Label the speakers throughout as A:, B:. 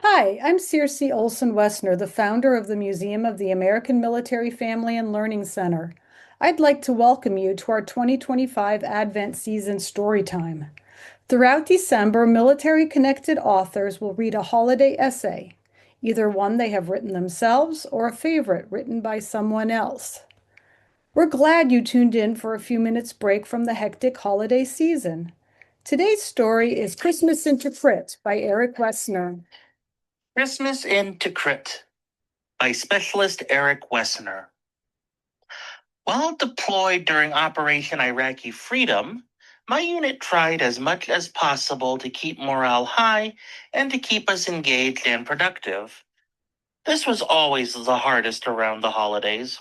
A: Hi, I'm Circe Olson Wessner, the founder of the Museum of the American Military Family and Learning Center. I'd like to welcome you to our 2025 Advent Season Storytime. Throughout December, military-connected authors will read a holiday essay, either one they have written themselves or a favorite written by someone else. We're glad you tuned in for a few minutes break from the hectic holiday season. Today's story is Christmas in Tikrit by Erik Woessner.
B: Christmas in Tikrit by specialist Erik Woessner. While deployed during Operation Iraqi Freedom, my unit tried as much as possible to keep morale high and to keep us engaged and productive. This was always the hardest around the holidays.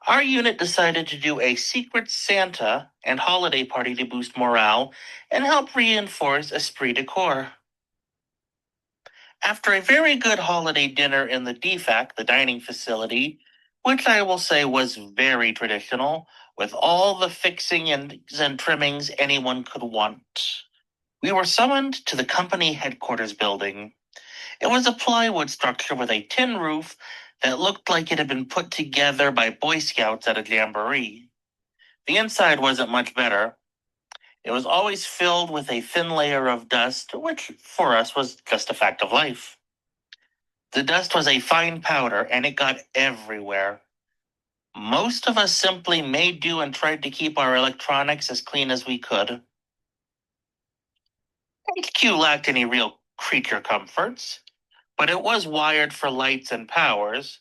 B: Our unit decided to do a secret Santa and holiday party to boost morale and help reinforce esprit de corps. After a very good holiday dinner in the DFAC, the dining facility, which I will say was very traditional, with all the fixings and trimmings anyone could want, we were summoned to the company headquarters building. It was a plywood structure with a tin roof that looked like it had been put together by Boy Scouts at a jamboree. The inside wasn't much better. It was always filled with a thin layer of dust, which for us was just a fact of life. The dust was a fine powder, and it got everywhere. Most of us simply made do and tried to keep our electronics as clean as we could. HQ lacked any real creature comforts, but it was wired for lights and powers,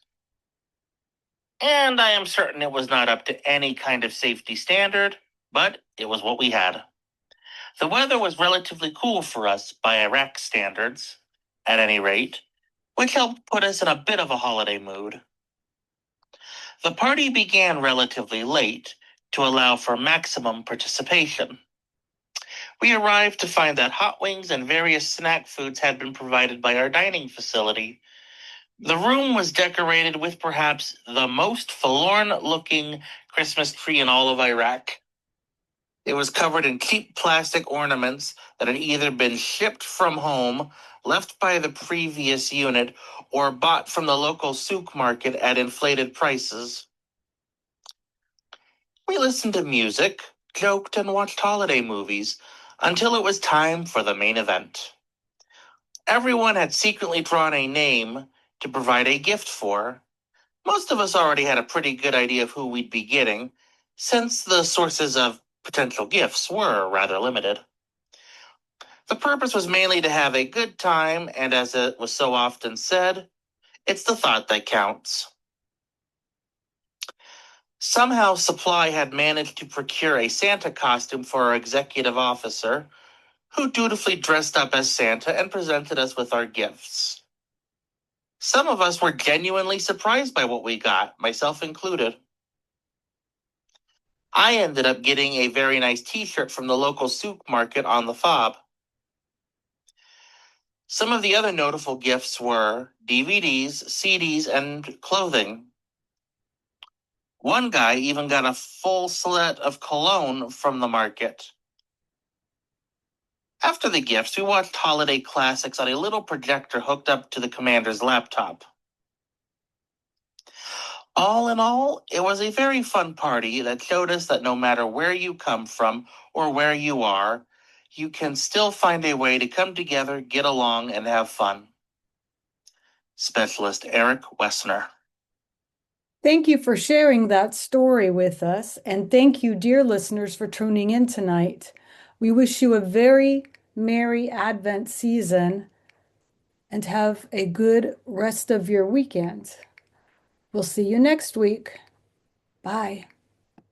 B: and I am certain it was not up to any kind of safety standard, but it was what we had. The weather was relatively cool for us by Iraq standards, at any rate, which helped put us in a bit of a holiday mood. The party began relatively late to allow for maximum participation. We arrived to find that hot wings and various snack foods had been provided by our dining facility. The room was decorated with perhaps the most forlorn-looking Christmas tree in all of Iraq. It was covered in cheap plastic ornaments that had either been shipped from home, left by the previous unit, or bought from the local souk market at inflated prices. We listened to music, joked, and watched holiday movies until it was time for the main event. Everyone had secretly drawn a name to provide a gift for. Most of us already had a pretty good idea of who we'd be getting, since the sources of potential gifts were rather limited. The purpose was mainly to have a good time, and as it was so often said, it's the thought that counts. Somehow Supply had managed to procure a Santa costume for our executive officer, who dutifully dressed up as Santa and presented us with our gifts. Some of us were genuinely surprised by what we got, myself included. I ended up getting a very nice t-shirt from the local souk market on the fob. Some of the other notable gifts were DVDs, CDs, and clothing. One guy even got a full set of cologne from the market. After the gifts, we watched holiday classics on a little projector hooked up to the commander's laptop. All in all, it was a very fun party that showed us that no matter where you come from or where you are, you can still find a way to come together, get along, and have fun. Specialist Erik Woessner.
A: Thank you for sharing that story with us, and thank you, dear listeners, for tuning in tonight. We wish you a very merry Advent season and have a good rest of your weekend. We'll see you next week. Bye.